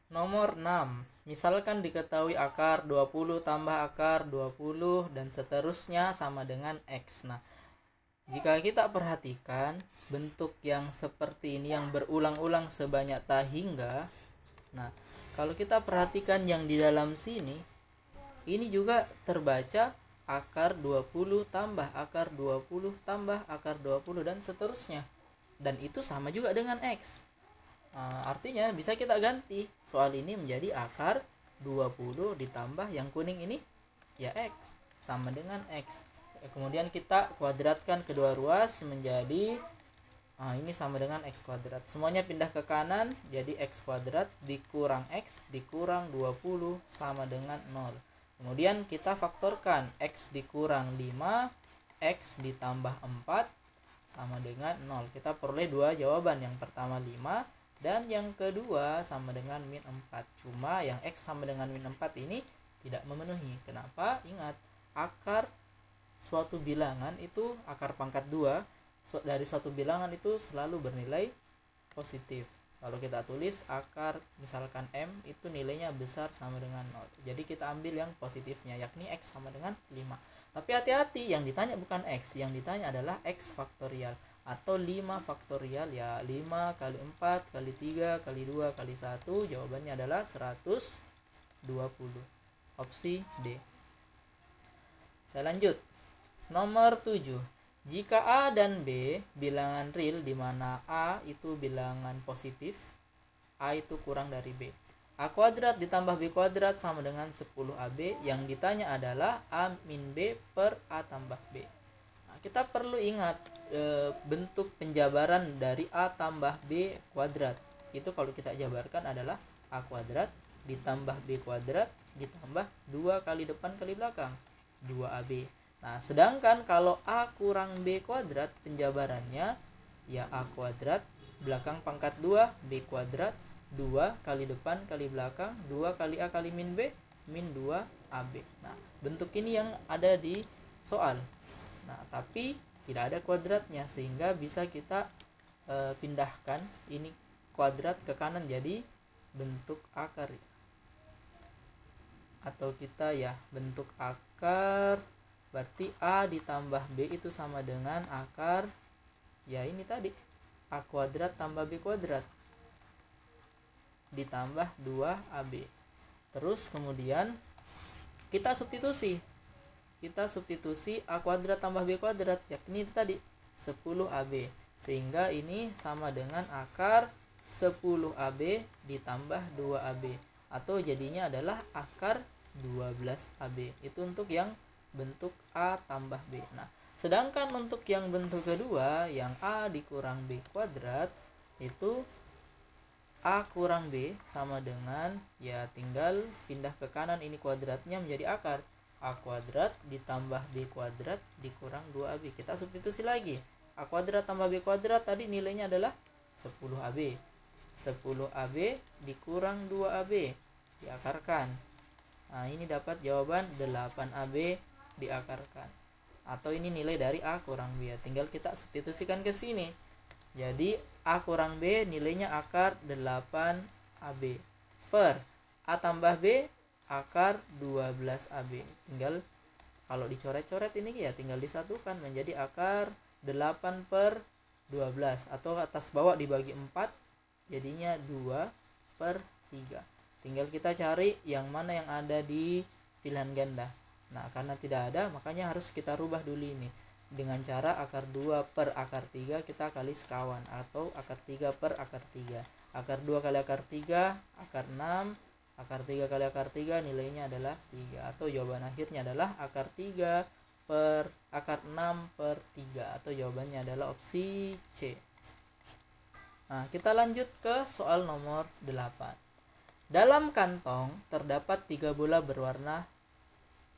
Nomor 6. Misalkan diketahui akar 20 tambah akar 20 dan seterusnya sama dengan X. Nah, jika kita perhatikan bentuk yang seperti ini yang berulang-ulang sebanyak tak hingga. Nah, kalau kita perhatikan yang di dalam sini, ini juga terbaca akar 20 tambah akar 20 tambah akar 20 dan seterusnya. Dan itu sama juga dengan X. Artinya bisa kita ganti soal ini menjadi akar 20 ditambah yang kuning ini ya X sama dengan X. Kemudian kita kuadratkan kedua ruas menjadi ini sama dengan X kuadrat. Semuanya pindah ke kanan jadi X kuadrat dikurang X dikurang 20 sama dengan 0. Kemudian kita faktorkan X dikurang 5 X ditambah 4 sama dengan 0. Kita peroleh dua jawaban. Yang pertama 5 dan yang kedua sama dengan min 4. Cuma yang X sama dengan min 4 ini tidak memenuhi. Kenapa? Ingat, akar suatu bilangan itu akar pangkat 2 dari suatu bilangan itu selalu bernilai positif. Kalau kita tulis akar misalkan M itu nilainya besar sama dengan 0. Jadi kita ambil yang positifnya yakni X sama dengan 5. Tapi hati-hati, yang ditanya bukan X, yang ditanya adalah X faktorial atau 5 faktorial ya. 5 kali 4 kali 3 kali 2 kali 1, jawabannya adalah 120. Opsi D. Saya lanjut. Nomor 7. Jika A dan B bilangan real di mana A itu bilangan positif, A itu kurang dari B. A kuadrat ditambah B kuadrat sama dengan 10AB. Yang ditanya adalah A min B per A tambah B. Nah, kita perlu ingat bentuk penjabaran dari A tambah B kuadrat. Itu kalau kita jabarkan adalah A kuadrat ditambah B kuadrat ditambah 2 kali depan kali belakang 2AB. Nah, sedangkan kalau A kurang B kuadrat penjabarannya ya A kuadrat belakang pangkat 2 B kuadrat 2 kali depan kali belakang 2 kali A kali min B min 2 AB. Nah, bentuk ini yang ada di soal. Nah, tapi tidak ada kuadratnya sehingga bisa kita pindahkan ini kuadrat ke kanan jadi bentuk akar. Atau kita ya bentuk akar berarti A ditambah B itu sama dengan akar ya ini tadi A kuadrat tambah B kuadrat ditambah 2AB. Terus kemudian kita substitusi A kuadrat tambah B kuadrat yakni itu tadi 10AB, sehingga ini sama dengan akar 10AB ditambah 2AB atau jadinya adalah akar 12AB. Itu untuk yang bentuk A tambah B. Nah, sedangkan untuk yang bentuk kedua yang A dikurang B kuadrat itu A kurang B sama dengan ya tinggal pindah ke kanan ini kuadratnya menjadi akar A kuadrat ditambah B kuadrat dikurang 2AB. Kita substitusi lagi. A kuadrat tambah B kuadrat tadi nilainya adalah 10AB. 10AB dikurang 2AB diakarkan. Nah, ini dapat jawaban 8AB diakarkan. Atau ini nilai dari A kurang B. Tinggal kita substitusikan ke sini. Jadi A kurang B nilainya akar 8AB per A tambah B akar 12AB. Tinggal kalau dicoret-coret ini ya tinggal disatukan menjadi akar 8 per 12 atau atas bawah dibagi 4 jadinya 2 per 3. Tinggal kita cari yang mana yang ada di pilihan ganda. Nah, karena tidak ada makanya harus kita rubah dulu ini dengan cara akar 2 per akar 3 kita kali sekawan atau akar 3 per akar 3. Akar 2 kali akar 3 akar 6, akar 3 kali akar 3 nilainya adalah 3 atau jawaban akhirnya adalah akar 3 per akar 6 per 3 atau jawabannya adalah opsi C. Nah, kita lanjut ke soal nomor 8. Dalam kantong terdapat 3 bola berwarna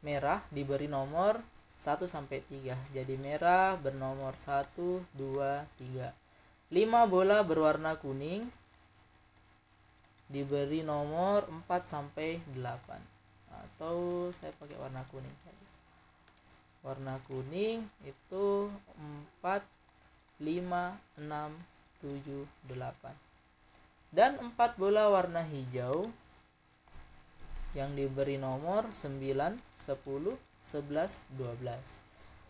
merah diberi nomor 1 sampai 3. Jadi merah bernomor 1, 2, 3. 5 bola berwarna kuning diberi nomor 4 sampai 8. Atau saya pakai warna kuning saja. Warna kuning itu 4, 5, 6, 7, 8. Dan 4 bola warna hijau yang diberi nomor 9, 10, 11, 12.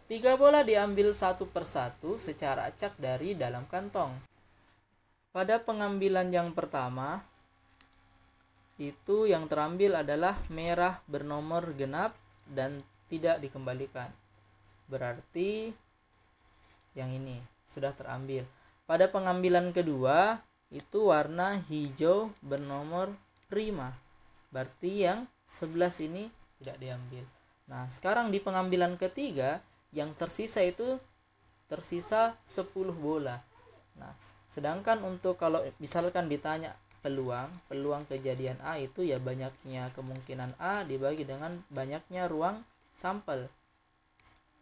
3 bola diambil satu persatu secara acak dari dalam kantong. Pada pengambilan yang pertama, itu yang terambil adalah merah bernomor genap dan tidak dikembalikan. Berarti yang ini sudah terambil. Pada pengambilan kedua, itu warna hijau bernomor prima. Berarti yang 11 ini tidak diambil. Nah, sekarang di pengambilan ketiga, yang tersisa itu tersisa 10 bola. Nah, sedangkan untuk kalau misalkan ditanya peluang kejadian A itu ya banyaknya kemungkinan A dibagi dengan banyaknya ruang sampel.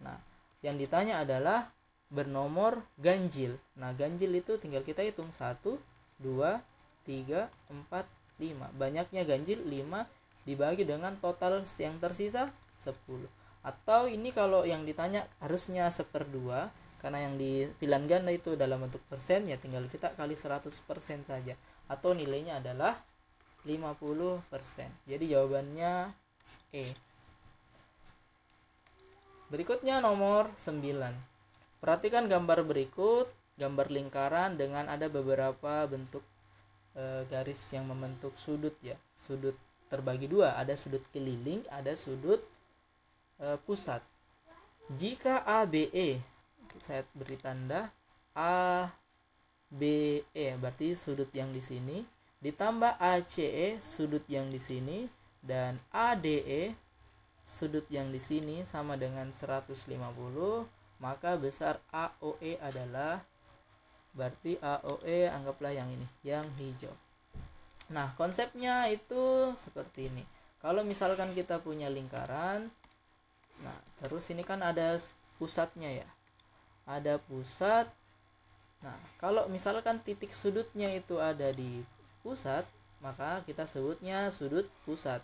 Nah, yang ditanya adalah bernomor ganjil. Nah, ganjil itu tinggal kita hitung 1, 2, 3, 4, 5. Banyaknya ganjil 5 dibagi dengan total yang tersisa 10. Atau ini kalau yang ditanya harusnya 1/2, karena yang di pilihan ganda itu dalam bentuk persen, ya tinggal kita kali 100% saja, atau nilainya adalah 50%. Jadi jawabannya E. Berikutnya nomor 9. Perhatikan gambar berikut, gambar lingkaran dengan ada beberapa bentuk garis yang membentuk sudut ya. Sudut terbagi dua, ada sudut keliling, ada sudut pusat. Jika ABE, saya beri tanda ABE, berarti sudut yang di sini, ditambah ACE, sudut yang di sini, dan ADE, sudut yang di sini sama dengan 150, maka besar AOE adalah, berarti AOE anggaplah yang ini, yang hijau. Nah, konsepnya itu seperti ini. Kalau misalkan kita punya lingkaran, nah terus ini kan ada pusatnya ya, ada pusat. Nah, kalau misalkan titik sudutnya itu ada di pusat, maka kita sebutnya sudut pusat.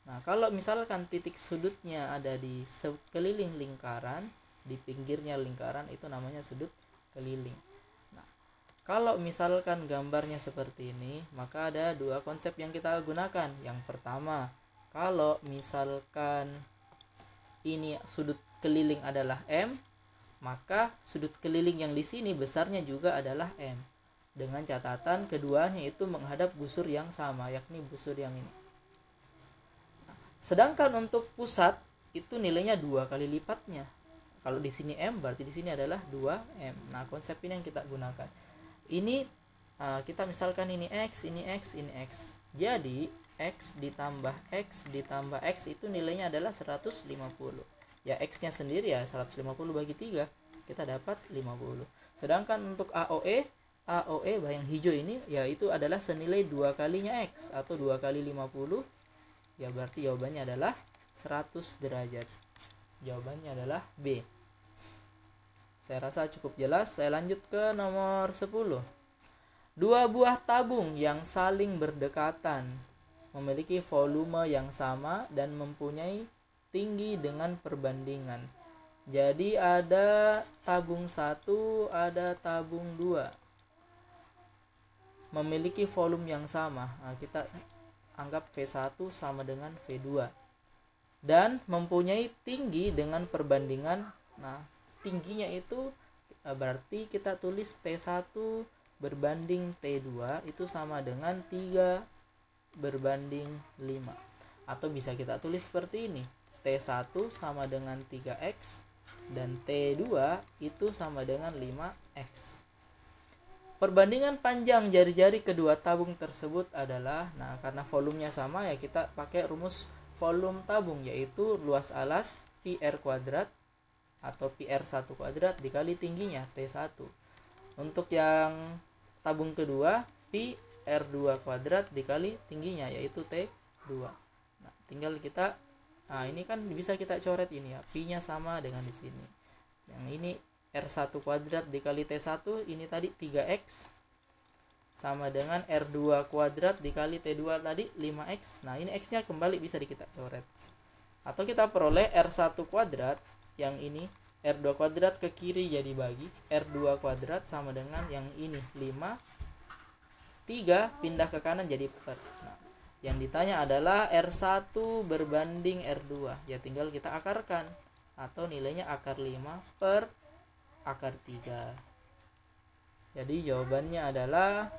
Nah, kalau misalkan titik sudutnya ada di sekeliling lingkaran, di pinggirnya lingkaran, itu namanya sudut keliling. Nah, kalau misalkan gambarnya seperti ini, maka ada dua konsep yang kita gunakan. Yang pertama, kalau misalkan ini sudut keliling adalah M, maka sudut keliling yang di sini besarnya juga adalah M. Dengan catatan keduanya itu menghadap busur yang sama, yakni busur yang ini. Sedangkan untuk pusat itu nilainya 2 kali lipatnya. Kalau di sini M, berarti di sini adalah 2M. Nah, konsep ini yang kita gunakan. Ini kita misalkan ini X, ini X, ini X. Jadi X ditambah X itu nilainya adalah 150. Ya, X-nya sendiri ya 150 bagi 3, kita dapat 50. Sedangkan untuk AOE yang hijau ini yaitu adalah senilai 2 kalinya X atau 2 kali 50. Ya, berarti jawabannya adalah 100 derajat. Jawabannya adalah B. Saya rasa cukup jelas. Saya lanjut ke nomor 10. 2 buah tabung yang saling berdekatan memiliki volume yang sama dan mempunyai tinggi dengan perbandingan. Jadi ada tabung 1, ada tabung 2. Memiliki volume yang sama. Nah, kita anggap V1 sama dengan V2. Dan mempunyai tinggi dengan perbandingan. Nah, tingginya itu berarti kita tulis T1 berbanding T2 itu sama dengan 3 berbanding 5. Atau bisa kita tulis seperti ini. T1 sama dengan 3X dan T2 itu sama dengan 5X. Perbandingan panjang jari-jari kedua tabung tersebut adalah, nah karena volumenya sama ya kita pakai rumus volume tabung, yaitu luas alas PR kuadrat atau PR1 kuadrat dikali tingginya T1. Untuk yang tabung kedua PR2 kuadrat dikali tingginya yaitu T2. Nah, tinggal kita ini kan bisa kita coret ini ya, Pi-nya sama dengan di sini. Yang ini R1 kuadrat dikali T1, ini tadi 3X sama dengan R2 kuadrat dikali T2 tadi 5X. Nah, ini X-nya kembali bisa kita coret. Atau kita peroleh R1 kuadrat, yang ini R2 kuadrat ke kiri jadi bagi R2 kuadrat sama dengan yang ini 5 3 pindah ke kanan jadi per. Nah, yang ditanya adalah R1 berbanding R2. Ya tinggal kita akarkan, atau nilainya akar 5 per akar 3. Jadi jawabannya adalah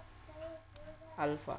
alfa.